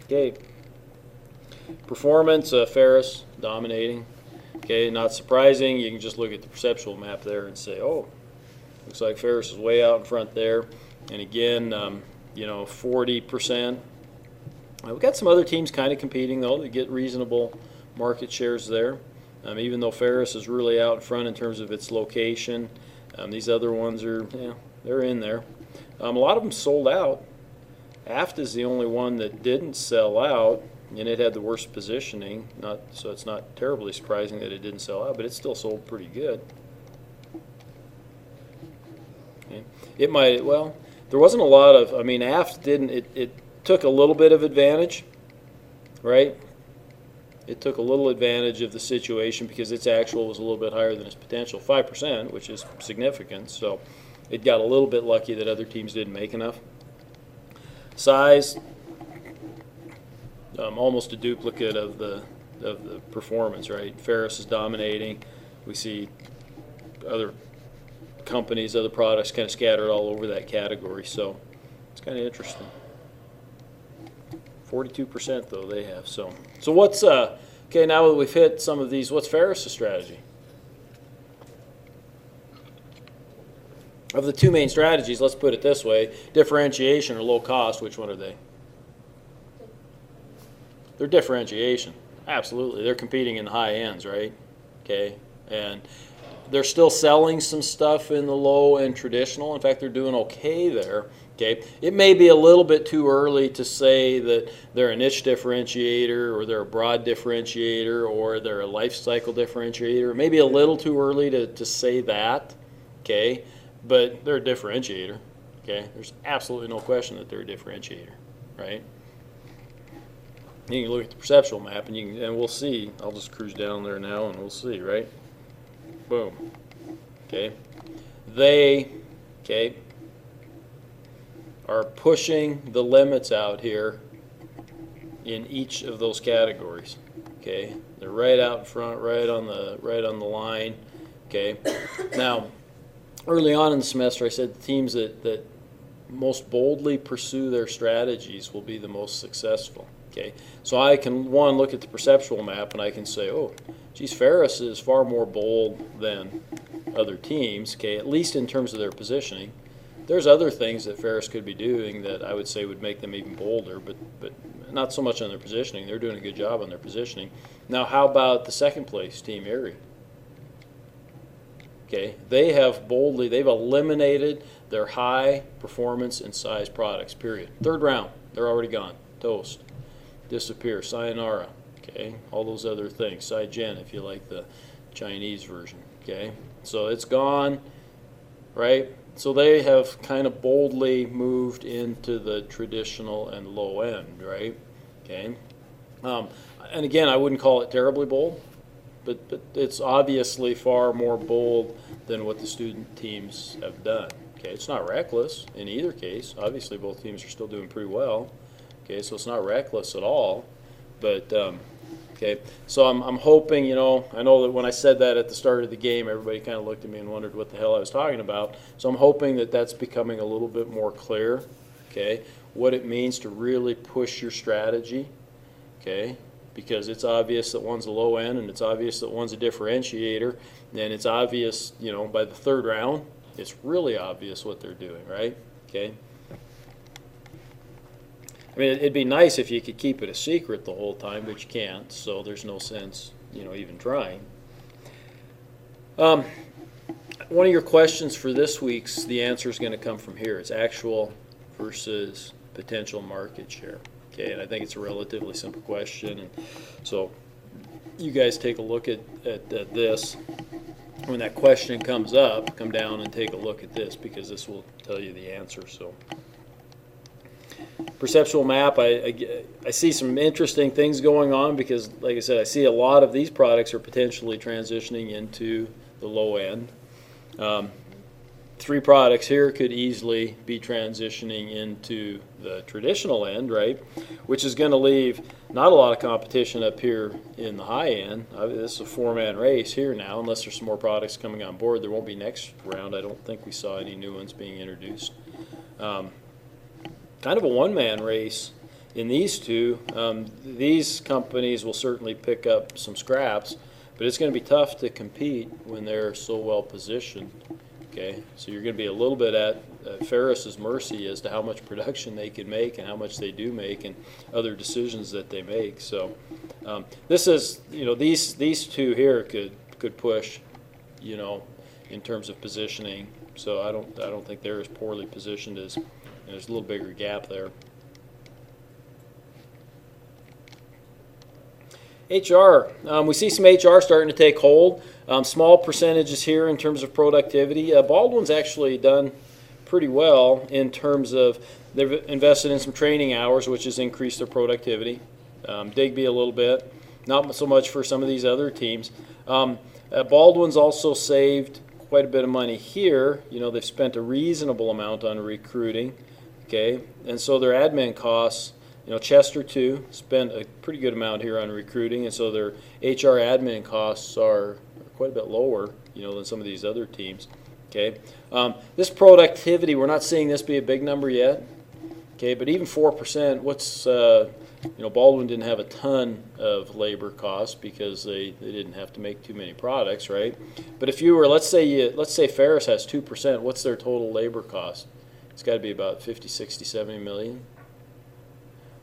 Okay, performance, Ferris dominating. Okay, not surprising. You can just look at the perceptual map there and say, oh, looks like Ferris is way out in front there. And again, you know, 40%. We've got some other teams kind of competing, though, that get reasonable market shares there. Even though Ferris is really out in front in terms of its location, these other ones are, yeah, they're in there. A lot of them sold out. Aft is the only one that didn't sell out, and it had the worst positioning. So it's not terribly surprising that it didn't sell out, but it still sold pretty good. Okay. It might, well, there wasn't a lot of, I mean, Aft didn't, it took a little bit of advantage, right? It took a little advantage of the situation because its actual was a little bit higher than its potential, 5%, which is significant. So it got a little bit lucky that other teams didn't make enough. Size, almost a duplicate of the performance, right? Ferris is dominating. We see other companies, other products kind of scattered all over that category. So it's kind of interesting. 42% though they have. So what's okay? Now that we've hit some of these, what's Ferris' strategy? Of the 2 main strategies, let's put it this way: differentiation or low cost. Which one are they? They're differentiation. Absolutely, they're competing in the high ends, right? Okay, and they're still selling some stuff in the low and traditional. In fact, they're doing okay there. Okay, it may be a little bit too early to say that they're a niche differentiator or they're a broad differentiator or they're a life cycle differentiator. Maybe a little too early to say that. Okay, but they're a differentiator. Okay, there's absolutely no question that they're a differentiator, right? You can look at the perceptual map and we'll see. I'll just cruise down there now and we'll see, right? Boom. Okay. They, okay, are pushing the limits out here in each of those categories. Okay. They're right out in front, right on the line. Okay. Now, early on in the semester, I said the teams that most boldly pursue their strategies will be the most successful. Okay, so I can, one, look at the perceptual map and I can say, oh, geez, Ferris is far more bold than other teams, okay, at least in terms of their positioning. There's other things that Ferris could be doing that I would say would make them even bolder, but not so much on their positioning. They're doing a good job on their positioning. Now, how about the second place team, Erie? Okay, they've eliminated their high performance and size products, period. Third round, they're already gone. Toast. Disappear. Sayonara. Okay, all those other things. Saijian, if you like the Chinese version. Okay, so it's gone, right? So they have kind of boldly moved into the traditional and low end, right? Okay, and again, I wouldn't call it terribly bold, but it's obviously far more bold than what the student teams have done. Okay, it's not reckless in either case. Obviously, both teams are still doing pretty well. Okay, so it's not reckless at all, but okay. So I'm hoping, you know, I know that when I said that at the start of the game, everybody kind of looked at me and wondered what the hell I was talking about. So I'm hoping that that's becoming a little bit more clear. Okay, what it means to really push your strategy. Okay, because it's obvious that one's a low end, and it's obvious that one's a differentiator, and it's obvious, you know, by the third round, it's really obvious what they're doing, right? Okay. I mean, it'd be nice if you could keep it a secret the whole time, but you can't, so there's no sense, you know, even trying. One of your questions for this week's, the answer is going to come from here. It's actual versus potential market share. Okay, and I think it's a relatively simple question. And so you guys take a look at this. When that question comes up, come down and take a look at this because this will tell you the answer. So. Perceptual map, I see some interesting things going on because, like I said, I see a lot of these products are potentially transitioning into the low end. 3 products here could easily be transitioning into the traditional end, right? Which is going to leave not a lot of competition up here in the high end. This is a 4-man race here now, unless there's some more products coming on board. There won't be next round. I don't think we saw any new ones being introduced. Kind of a 1-man race in these two. These companies will certainly pick up some scraps, but it's going to be tough to compete when they're so well positioned. Okay, so you're going to be a little bit at Ferris's mercy as to how much production they can make and how much they do make and other decisions that they make. So this is, you know, these two here could push, you know, in terms of positioning. So I don't think they're as poorly positioned as. There's a little bigger gap there. HR. We see some HR starting to take hold. Small percentages here in terms of productivity. Baldwin's actually done pretty well in terms of they've invested in some training hours, which has increased their productivity. Digby a little bit. Not so much for some of these other teams. Baldwin's also saved quite a bit of money here. You know, they've spent a reasonable amount on recruiting. Okay, and so their admin costs, you know, Chester too spent a pretty good amount here on recruiting, and so their HR admin costs are quite a bit lower, you know, than some of these other teams. Okay, this productivity, we're not seeing this be a big number yet. Okay, but even 4%, what's you know, Baldwin didn't have a ton of labor costs because they didn't have to make too many products, right? But if you were, let's say Ferris has 2%, what's their total labor cost? It's got to be about 50, 60, 70 million.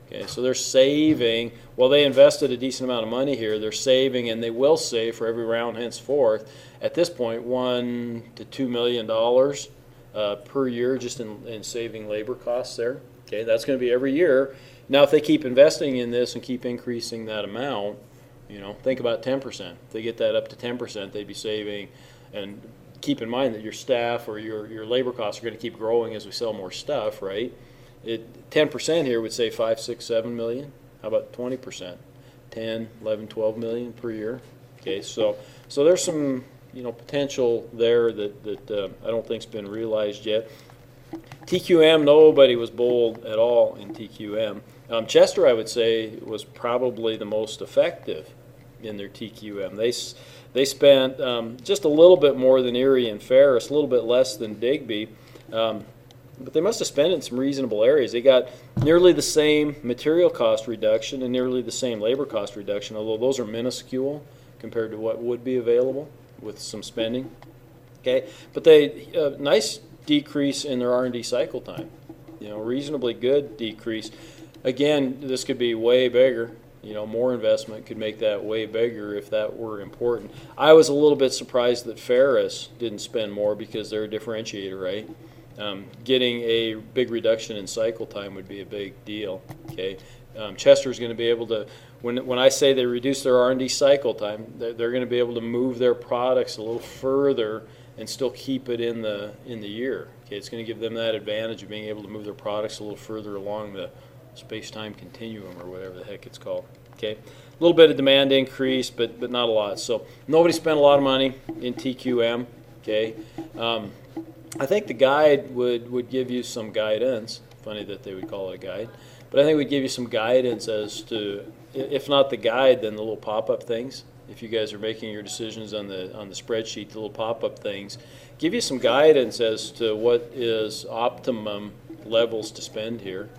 Okay, so they're saving. Well, they invested a decent amount of money here. They're saving, and they will save for every round henceforth. At this point, $1 to $2 million per year just in saving labor costs there. Okay, that's going to be every year. Now, if they keep investing in this and keep increasing that amount, think about 10%. If they get that up to 10%, they'd be saving. And keep in mind that your staff or your labor costs are going to keep growing as we sell more stuff, right? 10% here would say 5, 6, 7 million. How about 20%? 10, 11, 12 million per year. Okay, so there's some potential there that I don't think's been realized yet. TQM, nobody was bold at all in TQM. Chester, I would say, was probably the most effective in their TQM. They spent just a little bit more than Erie and Ferris, a little bit less than Digby, but they must have spent it in some reasonable areas. They got nearly the same material cost reduction and nearly the same labor cost reduction, although those are minuscule compared to what would be available with some spending. Okay, but they nice decrease in their R&D cycle time. Reasonably good decrease. Again, this could be way bigger. More investment could make that way bigger if that were important. I was a little bit surprised that Ferris didn't spend more because they're a differentiator, right? Getting a big reduction in cycle time would be a big deal. Okay, Chester's going to be able to. When I say they reduce their R&D cycle time, they're going to be able to move their products a little further and still keep it in the year. Okay, it's going to give them that advantage of being able to move their products a little further along the space-time continuum or whatever the heck it's called. Okay, a little bit of demand increase, but not a lot. So nobody spent a lot of money in TQM. Okay, I think the guide would give you some guidance. Funny that they would call it a guide, but I think we'd give you some guidance as to, if not the guide, then the little pop-up things. If you guys are making your decisions on the spreadsheet, the little pop-up things, give you some guidance as to what is optimum levels to spend here.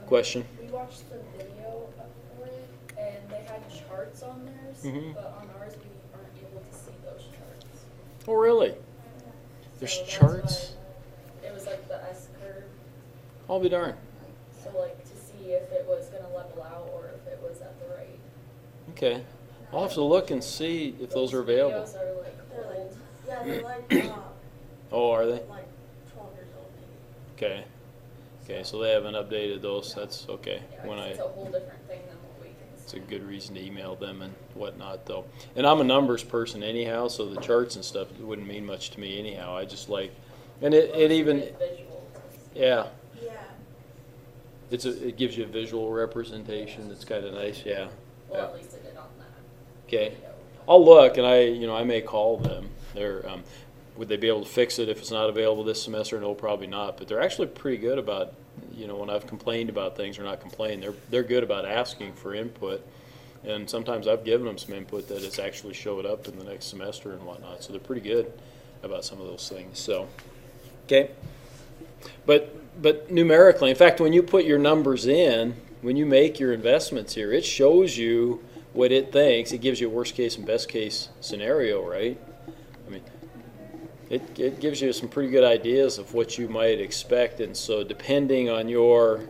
Question? We watched the video for it, and they had charts on theirs, but on ours we aren't able to see those charts. Oh, really? There's So that's charts? why it was like the S curve, I'll be darned. so like to see if it was going to level out or if it was at the right. Okay. I'll have to look and see if those are available. Videos are like They're like, old. yeah, they're like, Oh, are they? like 12 years old maybe. Okay. Okay, so they haven't updated those. That's okay. Yeah, When it's a whole different thing than what we can It's see. a good reason to email them and whatnot, though. And I'm a numbers person anyhow, so the charts and stuff wouldn't mean much to me anyhow. I just like, and it even, Visual. yeah, Yeah. it gives you a visual representation. That's kind of nice, yeah. Well, Yeah. at least it did on that. Okay, video. I'll look, and I may call them. Would they be able to fix it if it's not available this semester? No, probably not. But they're actually pretty good about, when I've complained about things or not complained, they're good about asking for input. And sometimes I've given them some input that it's actually showed up in the next semester and whatnot. So they're pretty good about some of those things. So, okay. But numerically, in fact, when you put your numbers in, when you make your investments here, it shows you what it thinks. It gives you a worst case and best case scenario, right? I mean, it gives you some pretty good ideas of what you might expect, and so depending on your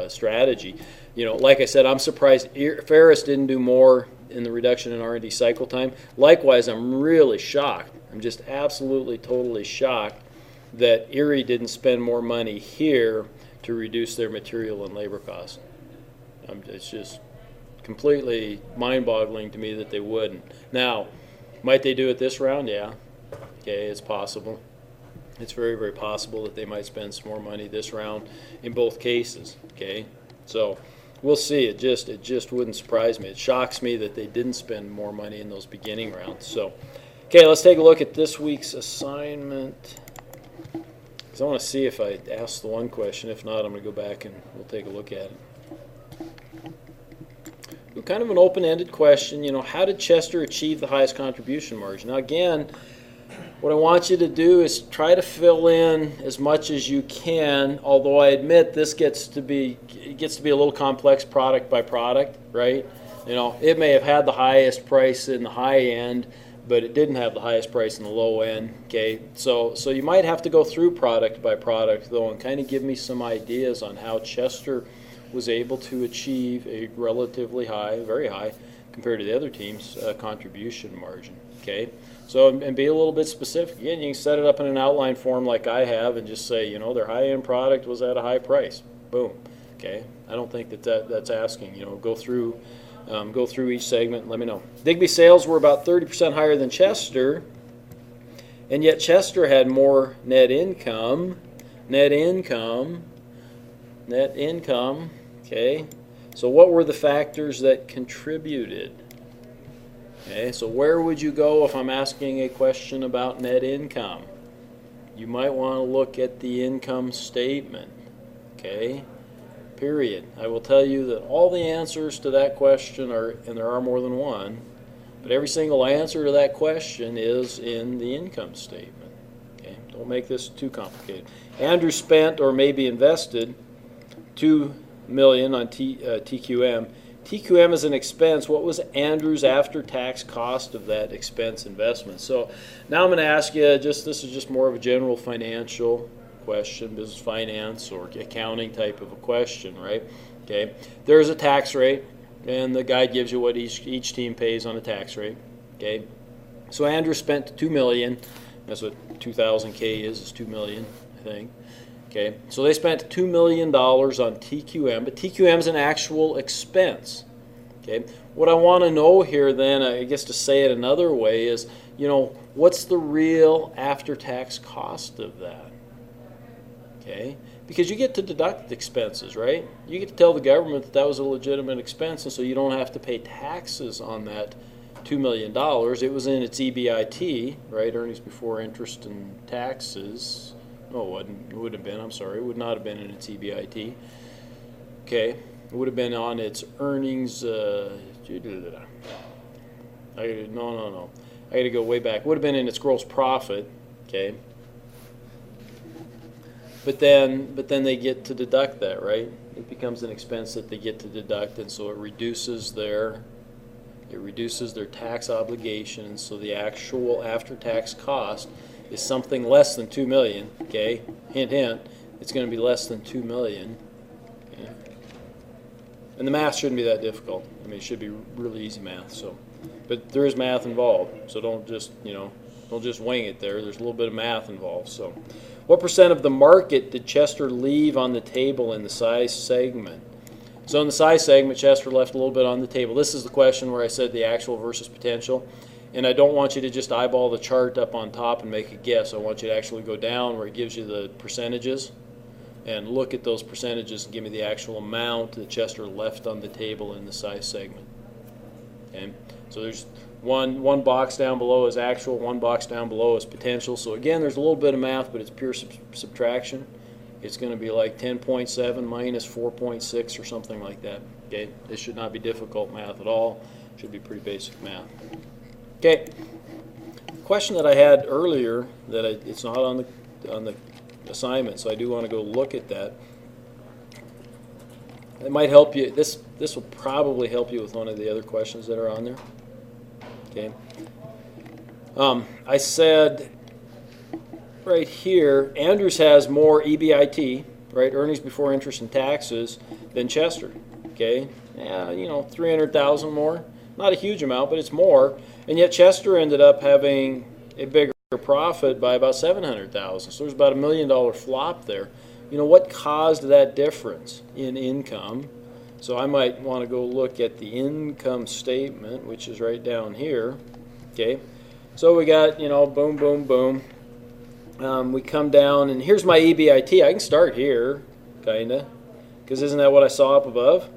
strategy, like I said, I'm surprised Ferris didn't do more in the reduction in R&D cycle time. Likewise, I'm really shocked. I'm just absolutely, totally shocked that Erie didn't spend more money here to reduce their material and labor costs. It's just completely mind-boggling to me that they wouldn't. Now, might they do it this round? Yeah. Okay, it's possible. It's very, very possible that they might spend some more money this round in both cases. Okay, so we'll see. It just wouldn't surprise me. It shocks me that they didn't spend more money in those beginning rounds. So, okay, let's take a look at this week's assignment. Because I want to see if I asked the one question. If not, I'm going to go back and we'll take a look at it. Kind of an open-ended question. How did Chester achieve the highest contribution margin? Now, again, what I want you to do is try to fill in as much as you can, although I admit this gets to be a little complex product by product, right? It may have had the highest price in the high end, but it didn't have the highest price in the low end. Okay, so you might have to go through product by product though and kind of give me some ideas on how Chester was able to achieve a relatively high, very high, compared to the other teams, contribution margin. Okay, so and be a little bit specific. Again, you can set it up in an outline form like I have and just say, you know, their high-end product was at a high price. Boom. Okay, I don't think that's asking. You know, go through each segment and let me know. Digby sales were about 30% higher than Chester, and yet Chester had more net income. Okay, so what were the factors that contributed? Okay, so where would you go if I'm asking a question about net income? You might want to look at the income statement. Okay, period. I will tell you that all the answers to that question are, and there are more than one, but every single answer to that question is in the income statement. Okay, don't make this too complicated. Andrew spent or maybe invested $2 million on TQM. TQM is an expense. What was Andrew's after-tax cost of that expense investment? So now I'm going to ask you, this is just more of a general financial question, business finance or accounting type of a question, right? Okay, there's a tax rate, and the guide gives you what each team pays on a tax rate. Okay, so Andrew spent $2 million. That's what 2,000 K is 2 million, I think. Okay, so they spent $2 million on TQM, but TQM is an actual expense. Okay, what I want to know here then, I guess to say it another way is, you know, what's the real after-tax cost of that? Okay, because you get to deduct expenses, right? You get to tell the government that that was a legitimate expense, and so you don't have to pay taxes on that $2 million. It was in its EBIT, right? Earnings before interest and taxes. Oh, it would have been, I'm sorry, it would not have been in its EBIT. Okay, it would have been on its earnings, no. I got to go way back. It would have been in its gross profit, okay? But then they get to deduct that, right? It becomes an expense that they get to deduct, and so it reduces their tax obligations, so the actual after-tax cost is something less than $2 million, okay? Hint, hint, it's going to be less than $2 million. Okay? And the math shouldn't be that difficult. I mean, it should be really easy math. So, but there is math involved, so don't just wing it there. There's a little bit of math involved. So, what percent of the market did Chester leave on the table in the size segment? So in the size segment, Chester left a little bit on the table. This is the question where I said the actual versus potential. And I don't want you to just eyeball the chart up on top and make a guess. I want you to actually go down where it gives you the percentages and look at those percentages and give me the actual amount that Chester left on the table in the size segment. Okay? So there's one box down below is actual, one box down below is potential. So again, there's a little bit of math, but it's pure subtraction. It's going to be like 10.7 minus 4.6 or something like that. Okay? This should not be difficult math at all. It should be pretty basic math. Okay, question that I had earlier that it's not on the assignment, so I do want to go look at that. It might help you. This will probably help you with one of the other questions that are on there. Okay. I said right here, Andrews has more EBIT, right, earnings before interest and taxes, than Chester. Okay, yeah, you know, 300,000 more. Not a huge amount, but it's more. And yet Chester ended up having a bigger profit by about 700,000. So there's about $1 million flop there. You know, what caused that difference in income? So I might want to go look at the income statement, which is right down here. Okay. So we got, you know, boom, boom, boom. We come down, and here's my EBIT. I can start here, kind of, because isn't that what I saw up above?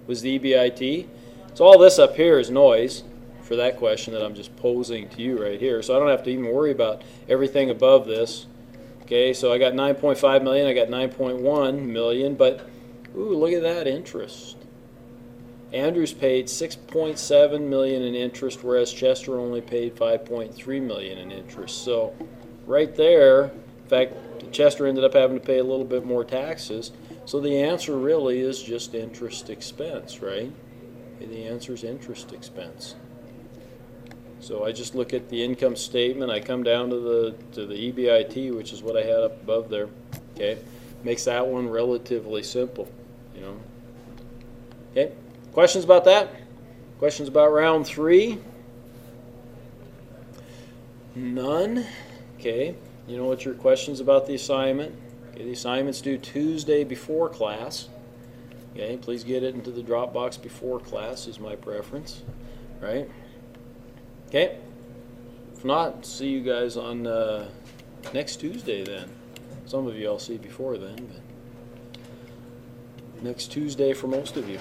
Was the EBIT? So all this up here is noise for that question that I'm just posing to you right here. So I don't have to even worry about everything above this. Okay, so I got 9.5 million, I got 9.1 million, but ooh, look at that interest. Andrews paid 6.7 million in interest, whereas Chester only paid 5.3 million in interest. So right there, in fact, Chester ended up having to pay a little bit more taxes. So the answer really is just interest expense, right? The answer is interest expense. So I just look at the income statement. I come down to the EBIT, which is what I had up above there. Okay, makes that one relatively simple. You know. Okay, questions about that? Questions about round 3? None. Okay. You know what your questions about the assignment? Okay, the assignment's due Tuesday before class. Okay, please get it into the Dropbox before class is my preference. Right? Okay. If not, see you guys on next Tuesday then. Some of you I'll see before then, but next Tuesday for most of you.